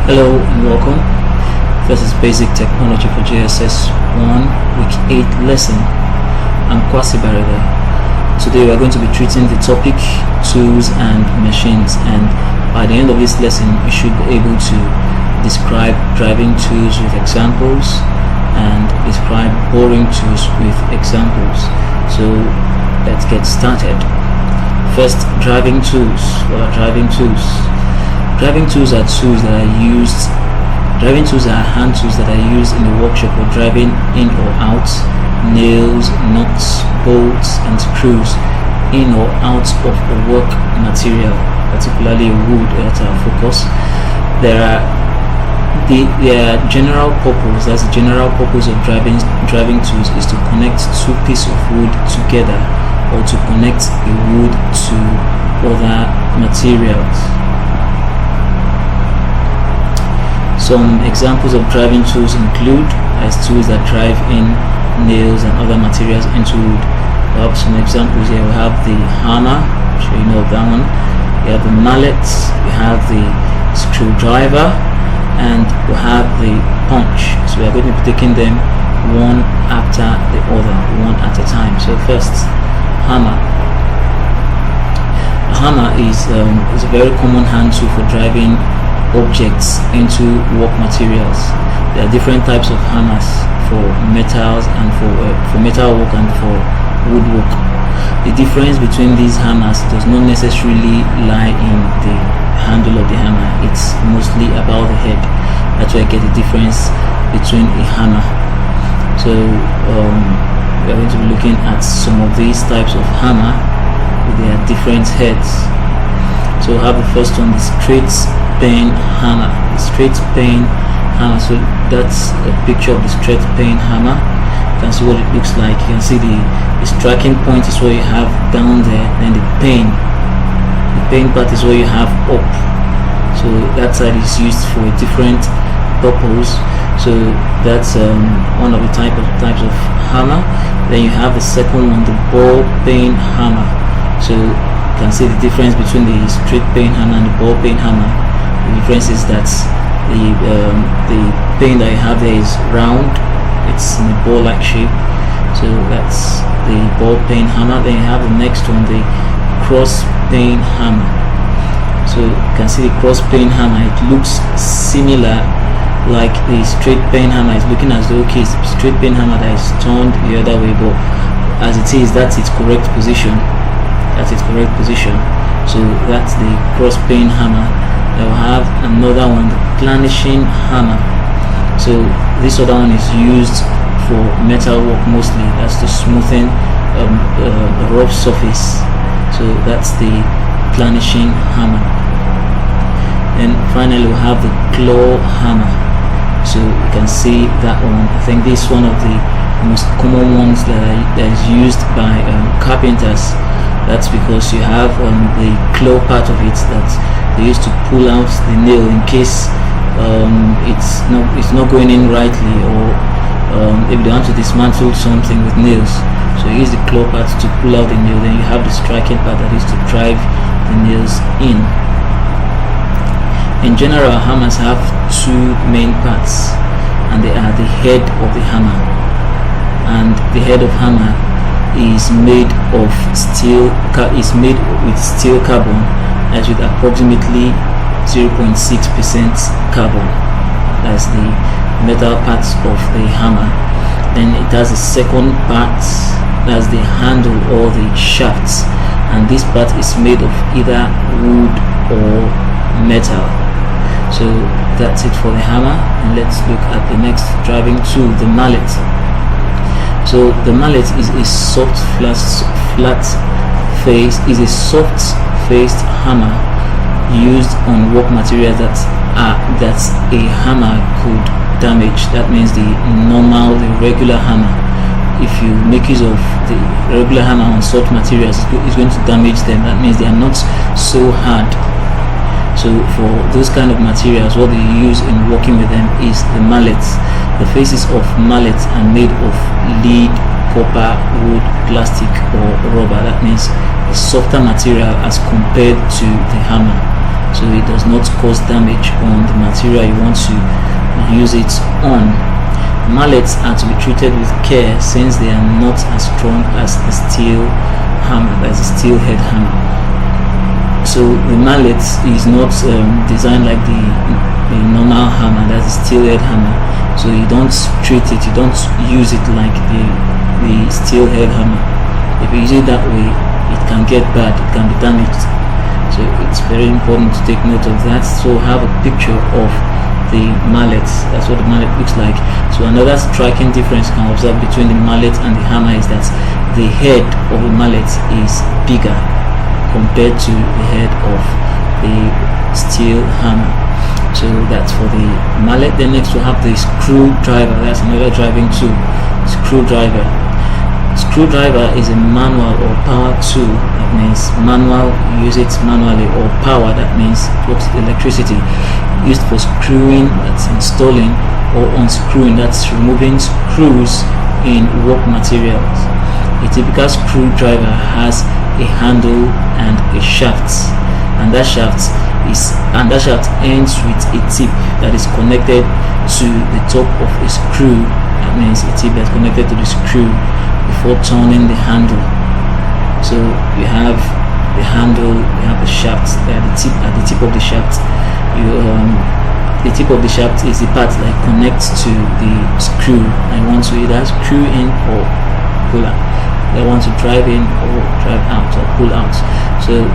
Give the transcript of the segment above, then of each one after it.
Hello and welcome. This is Basic Technology for Jss1 Week 8 lesson. I'm Kwasi Barada. Today we are going to be treating the topic tools and machines, and by the end of this lesson you should be able to describe driving tools with examples and describe boring tools with examples. So let's get started. First, driving tools. What are driving tools? Driving tools are tools that are used. Driving tools are hand tools that are used in the workshop for driving in or out nails, nuts, bolts, and screws in or out of a work material, particularly wood. That's our focus. Their general purpose. That's the general purpose of driving tools is to connect two pieces of wood together, or to connect a wood to other materials. Some examples of driving tools include as tools that drive in nails and other materials into wood. We have some examples here. We have the hammer, I'm sure you know of that one. We have the mallet, we have the screwdriver, and we have the punch. So we are going to be taking them one after the other, one at a time. So first, hammer. A hammer is a very common hand tool for driving objects into work materials. There are different types of hammers for metals and for metal work and for woodwork. The difference between these hammers does not necessarily lie in the handle of the hammer. It's mostly about the head. That's where I get the difference between a hammer. So we are going to be looking at some of these types of hammer with their different heads. So we have the first one, the straight pane hammer. The straight pane hammer. So that's a picture of the straight pane hammer. You can see what it looks like. You can see the striking point is what you have down there, then the pane part is what you have up. So that side is used for a different purpose. So that's one of the types of hammer. Then you have the second one, the ball peen hammer. So you can see the difference between the straight pane hammer and the ball peen hammer. The difference is that the pane that you have there is round, it's in a ball-like shape. So that's the ball peen hammer. Then you have the next one, the cross peen hammer. So you can see the cross peen hammer. It looks similar like the straight peen hammer. Is looking as though it's a straight peen hammer that is turned the other way, but as it is, that's its correct position. That's its correct position. So that's the cross peen hammer. Then we'll have another one, the planishing hammer. So this other one is used for metal work mostly. That's to smoothing a rough surface. So that's the planishing hammer. And finally we'll have the claw hammer. So you can see that one. I think this is one of the most common ones that is used by carpenters. That's because you have the claw part of it that they used to pull out the nail in case it's not going in rightly, or if they want to dismantle something with nails. So you use the claw part to pull out the nail. Then you have the striking part that is to drive the nails in. In general, hammers have two main parts, and they are the head of the hammer, and the head of hammer is made of steel. Is made with steel carbon, as with approximately 0.6% carbon. That's the metal parts of the hammer. Then it has a second part, that's the handle or the shaft, and this part is made of either wood or metal. So that's it for the hammer, and let's look at the next driving tool, the mallet. So the mallet is a soft-faced hammer used on work materials that a hammer could damage. That means the regular hammer. If you make use of the regular hammer on soft materials, it's going to damage them. That means they are not so hard. So for those kind of materials, what they use in working with them is the mallets. The faces of mallets are made of lead, copper, wood, plastic, or rubber. That means a softer material as compared to the hammer. so it does not cause damage on the material you want to use it on. Mallets are to be treated with care since they are not as strong as the steel hammer, as a steel head hammer. So the mallet is not designed like the normal hammer, that's a steel head hammer. So you don't treat it, you don't use it like the steel head hammer. If you use it that way, it can get bad, it can be damaged. So it's very important to take note of that. So have a picture of the mallet. That's what the mallet looks like. So another striking difference you can observe between the mallet and the hammer is that the head of the mallet is bigger compared to the head of the steel hammer. So that's for the mallet. Then next we have the screwdriver. That's another driving tool. Screwdriver. Screwdriver is a manual or power tool. That means manual, you use it manually, or power, that means it works with electricity, used for screwing, that's installing, or unscrewing, that's removing screws in work materials. A typical screwdriver has a handle and a shaft, and that shaft ends with a tip that is connected to the top of a screw. That means a tip that's connected to the screw before turning the handle. So you have the handle, you have the shaft, at the tip of the shaft. The tip of the shaft is the part that connects to the screw. I want to either screw in or pull out. I want to drive in or drive out or pull out. So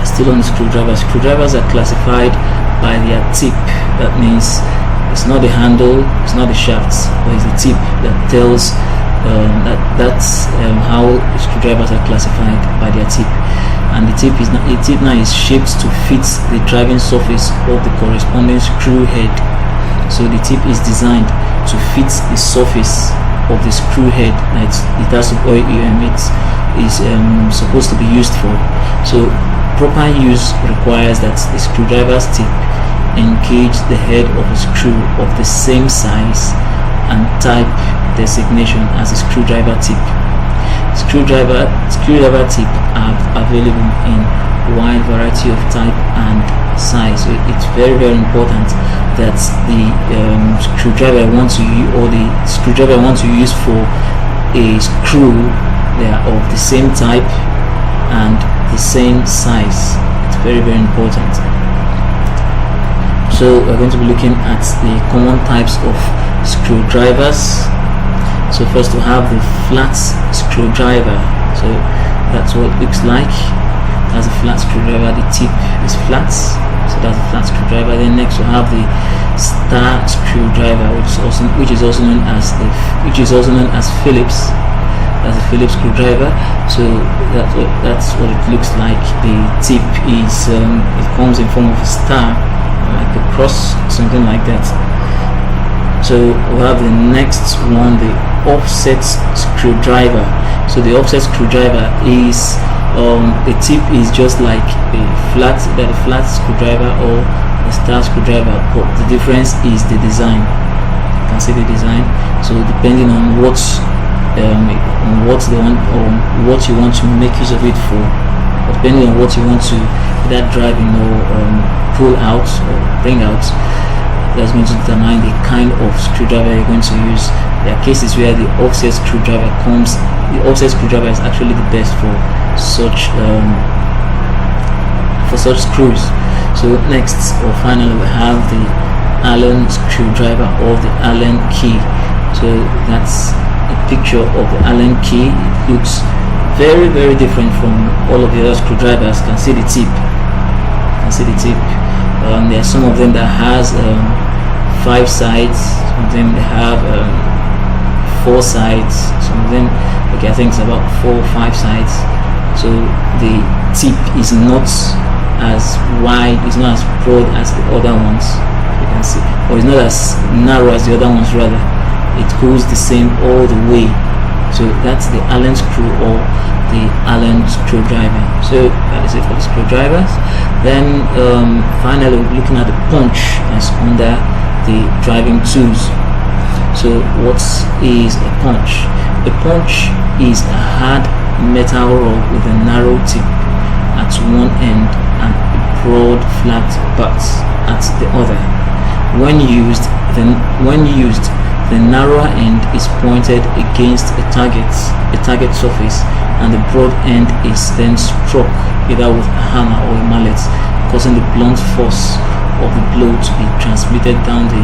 still on the screwdriver. Screwdrivers are classified by their tip. That means it's not the handle, it's not the shaft, but it's the tip that tells that's how screwdrivers are classified, by their tip. And the tip now is shaped to fit the driving surface of the corresponding screw head. So the tip is designed to fit the surface of the screw head that it has to, or it is supposed to be used for. So proper use requires that the screwdriver's tip engage the head of a screw of the same size and type designation as a screwdriver tip. Screwdriver tip are available in a wide variety of type and size. So it's very important that the screwdriver I want to use, or the screwdriver I want to use for a screw, they are of the same type and the same size. It's very important. So we're going to be looking at the common types of screwdrivers. So first we have the flat screwdriver. So that's what it looks like. That's a flat screwdriver. The tip is flat, so that's a flat screwdriver. Then next we have the star screwdriver, which is also known as Phillips. That's a Phillips screwdriver. So that's what it looks like. The tip is it comes in form of a star, like a cross, something like that. So we have the next one, the offset screwdriver. So the offset screwdriver is the tip is just like the flat screwdriver or the star screwdriver, but the difference is the design. You can see the design. So depending on what you want to make use of it for, depending on what you want to either drive in or pull out or bring out, that's going to determine the kind of screwdriver you're going to use. There are cases where the offset screwdriver is actually the best for such screws. So next, or finally, we have the Allen screwdriver or the Allen key. So that's a picture of the Allen key. It looks very different from all of the other screwdrivers. You can see the tip. There are some of them that has 5 sides, some of them they have 4 sides, some of them, okay, I think it's about 4 or 5 sides. So the tip is not as wide, it's not as broad as the other ones, you can see, or it's not as narrow as the other ones, rather it goes the same all the way. So that's the Allen screw or the Allen screwdriver. So that is it for the screwdrivers. Then finally we'll be looking at the punch that's under the driving tools. So what is a punch? A punch is a hard metal rod with a narrow tip at one end and a broad flat butts at the other. When used, the narrower end is pointed against a target surface, and the broad end is then struck either with a hammer or a mallet, causing the blunt force of the blow to be transmitted down the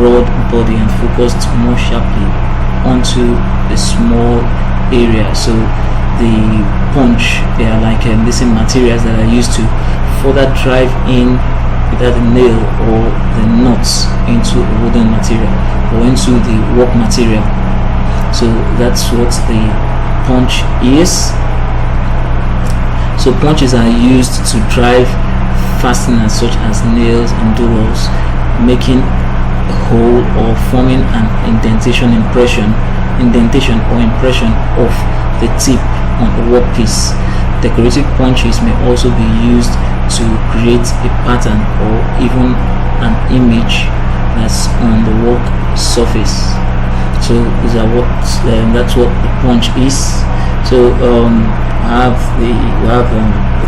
rod body and focused more sharply onto a small area. So the punch, they are like missing materials that are used to further drive in either the nail or the nuts into a wooden material or into the work material. So that's what the punch is. So punches are used to drive fasteners such as nails and dowels, making a hole or forming an indentation or impression of the tip on a workpiece. Decorative punches may also be used to create a pattern or even an image that's on the work surface. So these are that's what the punch is. So we have the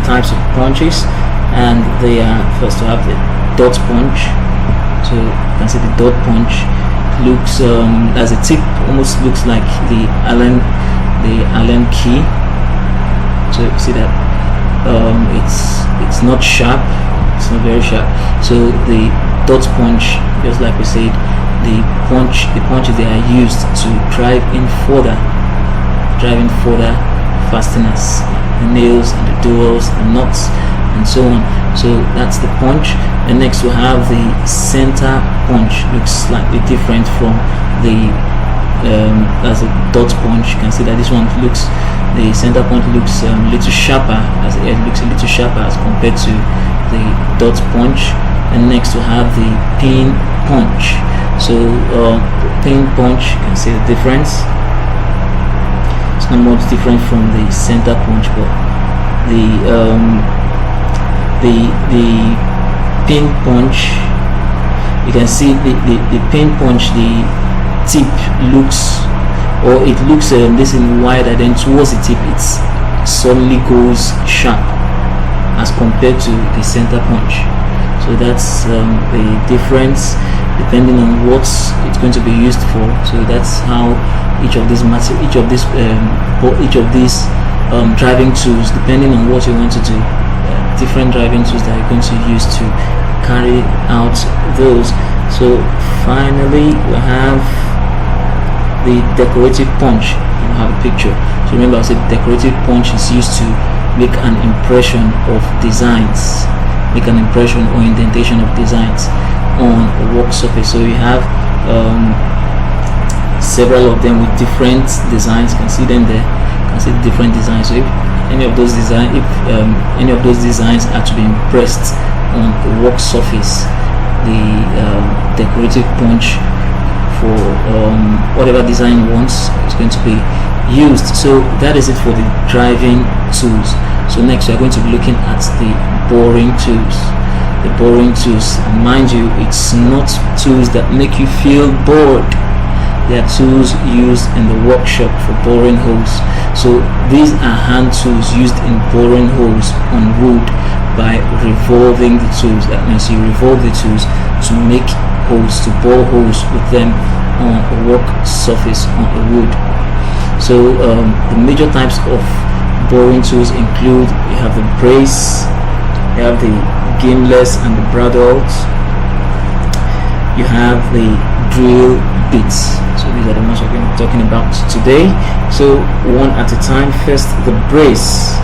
types of punches, and they are, first we have the dot punch. So you can see the dot punch looks as a tip, almost looks like the Allen key. So you see that it's not sharp, it's not very sharp. So the dot punch, just like we said, the punches, they are used to drive in further fasteners, the nails and the dowels, the nuts, and so on. So that's the punch. And next we have the center punch. Looks slightly different from the as a dot punch. You can see that this one looks, the center punch looks a little sharper, as it looks a little sharper as compared to the dot punch. And next we have the pin punch. So pin punch, you can see the difference. It's not much different from the center punch, but the pin punch, you can see the pin punch, the tip looks, or it looks this in wider, then towards the tip it suddenly goes sharp as compared to the center punch. So that's the difference depending on what it's going to be used for. So that's how each of these driving tools, depending on what you want to do, different driving tools that you're going to use to carry out those. So finally we have the decorative punch. You have a picture. So remember, I said decorative punch is used to make an impression of designs, make an impression or indentation of designs on a work surface. So you have several of them with different designs. You can see them there. You can see different designs. So if any of those designs are to be impressed on a work surface, the decorative punch for whatever design you want is going to be used. So that is it for the driving tools. So next we are going to be looking at the boring tools. The boring tools, and mind you, it's not tools that make you feel bored. They are tools used in the workshop for boring holes. So these are hand tools used in boring holes on wood by revolving the tools. That means you revolve the tools to make holes, to bore holes with them on a work surface on a wood. So the major types of boring tools include, you have the brace, you have the gimlets and the bradawls, you have the drill bits. So these are the ones we're going to be talking about today. So one at a time. First, the brace.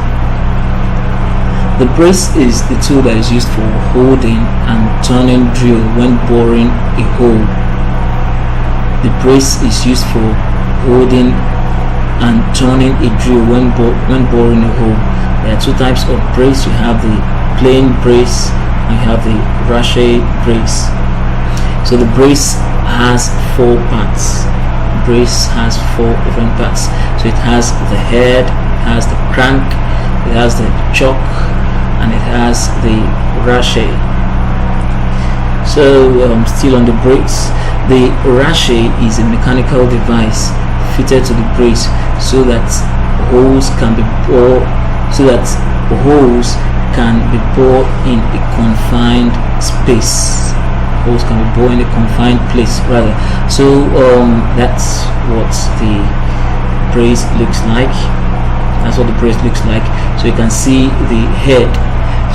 The brace is the tool that is used for holding and turning drill when boring a hole. The brace is used for holding and turning a drill when boring a hole. There are two types of brace. You have the plain brace and you have the rache brace. So the brace has four parts. The brace has four different parts. So it has the head, it has the crank, it has the chock, and it has the rache. So still on the brace, the rache is a mechanical device fitted to the brace so that holes can be, or so that holes can be bored in a confined space. Holes can be bored in a confined place rather. So that's what the brace looks like. That's what the brace looks like. So you can see the head.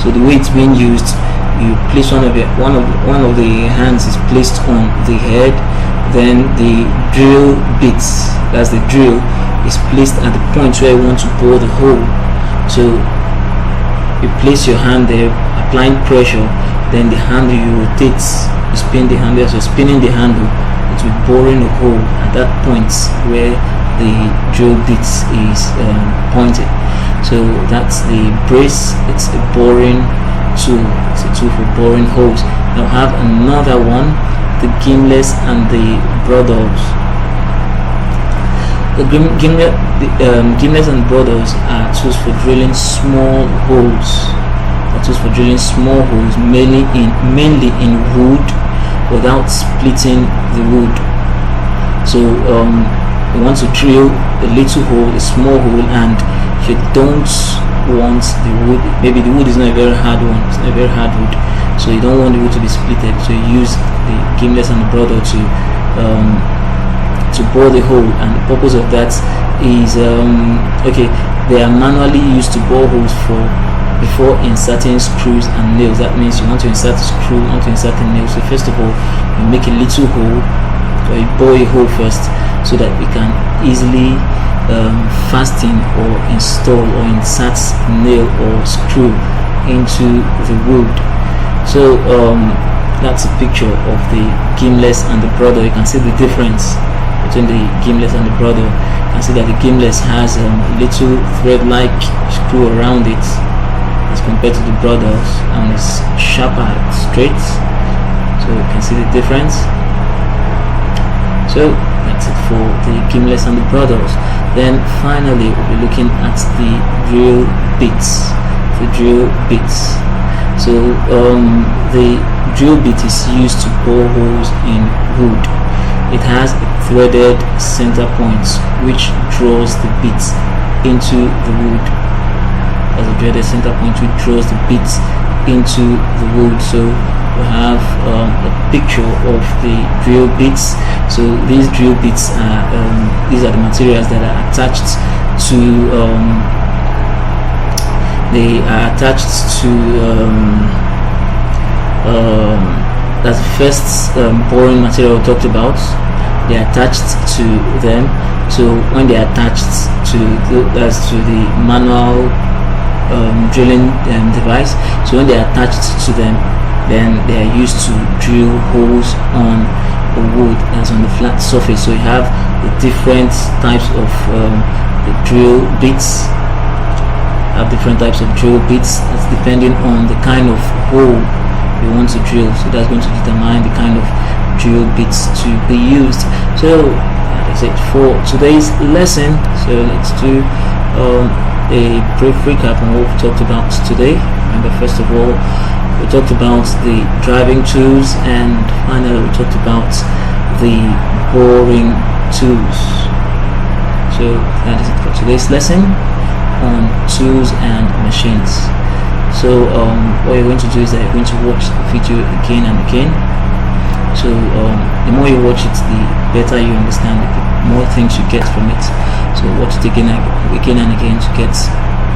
So the way it's being used, you place one of the hands is placed on the head, then the drill bits, that's the drill, is placed at the point where you want to bore the hole. So you place your hand there, applying pressure, then the handle you rotate, you spin the handle. As you're spinning the handle, it will be boring a hole at that point where the drill bit is pointed. So that's the brace. It's a boring tool. It's a tool for boring holes. Now have another one, the gimlets and the broadels. The gimlets and broadels are tools for drilling small holes. Tools for drilling small holes, mainly in wood, without splitting the wood. So you want to drill a little hole, a small hole, and you don't want the wood, maybe the wood is not a very hard one, it's not a very hard wood, so you don't want the wood to be splitted, so you use the gimlets and the brodel to bore the hole. And the purpose of that is okay, they are manually used to bore holes before inserting screws and nails. That means you want to insert a screw, you want to insert a nail. So first of all, you make a little hole, or you bore a hole first, so that we can easily fasten or install or insert nail or screw into the wood. So that's a picture of the gimlets and the brodel. You can see the difference between the gimlets and the brodel. You can see that the gimlets has a little thread-like screw around it as compared to the brodels, and it's sharper, straight. So you can see the difference. So that's it for the gimlets and the brodels. Then finally we'll be looking at the drill bits. The drill bits. So the drill bit is used to bore holes in wood. It has a threaded center point which draws the bits into the wood. As a threaded center point which draws the bits into the wood. So we have a picture of the drill bits. So these drill bits are these are the materials that are attached to they are attached to that's the first boring material we talked about. They are attached to them. So when they are attached to the manual drilling device, so when they are attached to them, then they are used to drill holes on the wood that's on the flat surface. So you have the different types of the drill bits. Different types of drill bits. That's depending on the kind of hole you want to drill. So that's going to determine the kind of drill bits to be used. So that's it for today's lesson. So let's do a brief recap on what we talked about today. Remember, first of all, we talked about the driving tools, and finally we talked about the boring tools. So that is it for today's lesson on tools and machines. So what you're going to do is that you're going to watch the video again and again. So the more you watch it, the better you understand it, the more things you get from it. So watch it again and again to get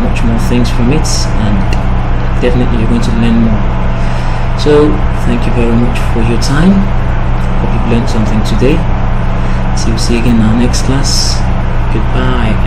much more things from it, and definitely you're going to learn more. So thank you very much for your time. Hope you've learned something today. See you again in our next class. Goodbye.